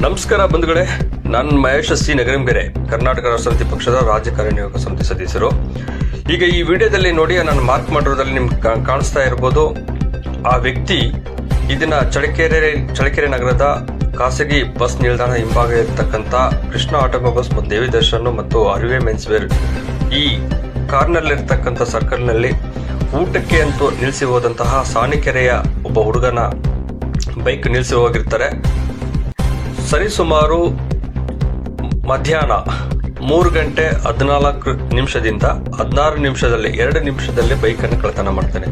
ನಮಸ್ಕಾರ ಬಂಧುಗಳೇ, ನಾನು ಮಹೇಶ್ ಸಿ ನಗರಂಗೆರೆ, ಕರ್ನಾಟಕ ರಾಷ್ಟ್ರ ಸಮಿತಿ ಪಕ್ಷದ ರಾಜ್ಯ ಕಾರ್ಯನಿರ್ವಾಹಕ ಸಮಿತಿ ಸದಸ್ಯರು. ಈಗ ಈ ವಿಡಿಯೋದಲ್ಲಿ ನೋಡಿ, ನಾನು ಮಾರ್ಕ್ ಮಾಡಿರೋದ್ರಲ್ಲಿ ನಿಮ್ಗೆ ಕಾಣಿಸ್ತಾ ಇರ್ಬೋದು. ಆ ವ್ಯಕ್ತಿ ಇದನ್ನ ಚಳ್ಳಕೆರೆ ನಗರದ ಖಾಸಗಿ ಬಸ್ ನಿಲ್ದಾಣ ಹಿಂಭಾಗ ಇರತಕ್ಕಂಥ ಕೃಷ್ಣ ಆಟೋಮೊಬೈಲ್ಸ್ ಮತ್ತು ದೇವಿ ದರ್ಶನ್ ಮತ್ತು ಅರಿವೆ ಮೆನ್ಸ್ವೇರ್ ಈ ಕಾರ್ನಲ್ಲಿರ್ತಕ್ಕಂಥ ಸರ್ಕಲ್ನಲ್ಲಿ ಊಟಕ್ಕೆ ಅಂತೂ ನಿಲ್ಲಿಸಿ ಹೋದಂತಹ ಸಾಣಿಕೆರೆಯ ಒಬ್ಬ ಹುಡುಗನ ಬೈಕ್ ನಿಲ್ಲಿಸಿ ಹೋಗಿರ್ತಾರೆ. ಸರಿಸುಮಾರು ಮಧ್ಯಾಹ್ನ 3:14 16 ನಿಮಿಷದಲ್ಲಿ 2 ನಿಮಿಷದಲ್ಲಿ ಬೈಕನ್ನು ಕಳ್ಳತನ ಮಾಡ್ತಾನೆ.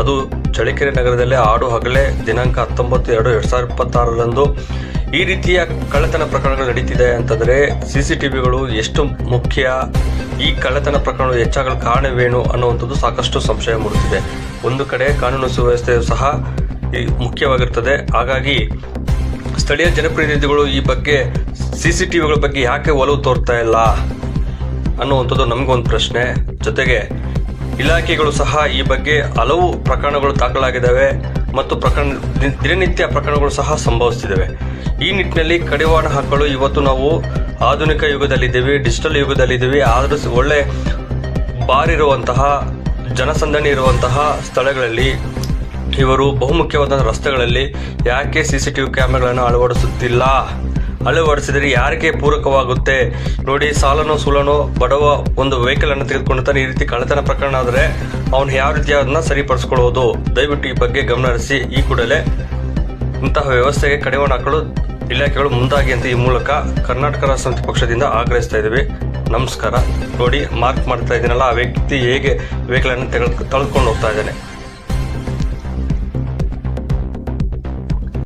ಅದು ಚಳ್ಳಕೆರೆ ನಗರದಲ್ಲೇ ಆಡು ಹಗಲೇ ದಿನಾಂಕ 19/2/2026 ಈ ರೀತಿಯ ಕಳ್ಳತನ ಪ್ರಕರಣಗಳು ನಡೀತಿದೆ ಅಂತಂದ್ರೆ CCTVಗಳು ಎಷ್ಟು ಮುಖ್ಯ, ಈ ಕಳ್ಳತನ ಪ್ರಕರಣಗಳು ಹೆಚ್ಚಾಗಲು ಕಾರಣವೇನು ಅನ್ನುವಂಥದ್ದು ಸಾಕಷ್ಟು ಸಂಶಯ ಮೂಡುತ್ತಿದೆ. ಒಂದು ಕಡೆ ಕಾನೂನು ಸುವ್ಯವಸ್ಥೆಯು ಸಹ ಮುಖ್ಯವಾಗಿರ್ತದೆ. ಹಾಗಾಗಿ ಸ್ಥಳೀಯ ಜನಪ್ರತಿನಿಧಿಗಳು ಈ ಬಗ್ಗೆ CCTVಗಳ ಬಗ್ಗೆ ಯಾಕೆ ಒಲವು ತೋರ್ತಾ ಇಲ್ಲ ಅನ್ನುವಂಥದ್ದು ನಮಗೊಂದು ಪ್ರಶ್ನೆ. ಜೊತೆಗೆ ಇಲಾಖೆಗಳು ಸಹ ಈ ಬಗ್ಗೆ ಹಲವು ಪ್ರಕರಣಗಳು ದಾಖಲಾಗಿದ್ದಾವೆ ಮತ್ತು ದಿನನಿತ್ಯ ಪ್ರಕರಣಗಳು ಸಹ ಸಂಭವಿಸ್ತಿದ್ದಾವೆ. ಈ ನಿಟ್ಟಿನಲ್ಲಿ ಕಡಿವಾಣ ಹಾಕಲು ಇವತ್ತು ನಾವು ಆಧುನಿಕ ಯುಗದಲ್ಲಿದ್ದೀವಿ, ಡಿಜಿಟಲ್ ಯುಗದಲ್ಲಿದ್ದೀವಿ. ಆದರೂ ಒಳ್ಳೆ ಬಾರಿರುವಂತಹ ಜನಸಂದಣಿ ಇರುವಂತಹ ಸ್ಥಳಗಳಲ್ಲಿ ಇವರು ಬಹುಮುಖ್ಯವಾದ ರಸ್ತೆಗಳಲ್ಲಿ ಯಾಕೆ CCTV ಕ್ಯಾಮೆರಾಗಳನ್ನು ಅಳವಡಿಸಿದರೆ ಯಾರಿಗೆ ಪೂರಕವಾಗುತ್ತೆ ನೋಡಿ. ಸಾಲನೋ ಸುಲನೋ ಬಡವ ಒಂದು ವೆಹಿಕಲ್ ಅನ್ನು ತೆಗೆದುಕೊಂಡು ಈ ರೀತಿ ಕಳ್ಳತನ ಪ್ರಕರಣ ಆದರೆ ಅವನು ಯಾವ ರೀತಿ ಅದನ್ನ ಸರಿಪಡಿಸ್ಕೊಳ್ಳೋದು, ದಯವಿಟ್ಟು ಈ ಬಗ್ಗೆ ಗಮನ ಹರಿಸಿ. ಈ ಕೂಡಲೇ ಇಂತಹ ವ್ಯವಸ್ಥೆಗೆ ಕಡಿವಾಣ ಹಾಕಲು ಇಲಾಖೆಗಳು ಮುಂದಾಗಿ ಅಂತ ಈ ಮೂಲಕ ಕರ್ನಾಟಕ ರಾಷ್ಟ್ರ ಸಮಿತಿ ಪಕ್ಷದಿಂದ ಆಗ್ರಹಿಸ್ತಾ ಇದ್ದೀವಿ. ನಮಸ್ಕಾರ. ನೋಡಿ, ಮಾರ್ಕ್ ಮಾಡ್ತಾ ಇದ್ದೀನಲ್ಲ, ಆ ವ್ಯಕ್ತಿ ಹೇಗೆ ವೆಹಿಕಲ್ ಅನ್ನು ತೆಗೆದುಕೊಂಡು ಹೋಗ್ತಾ ಇದ್ದಾನೆ.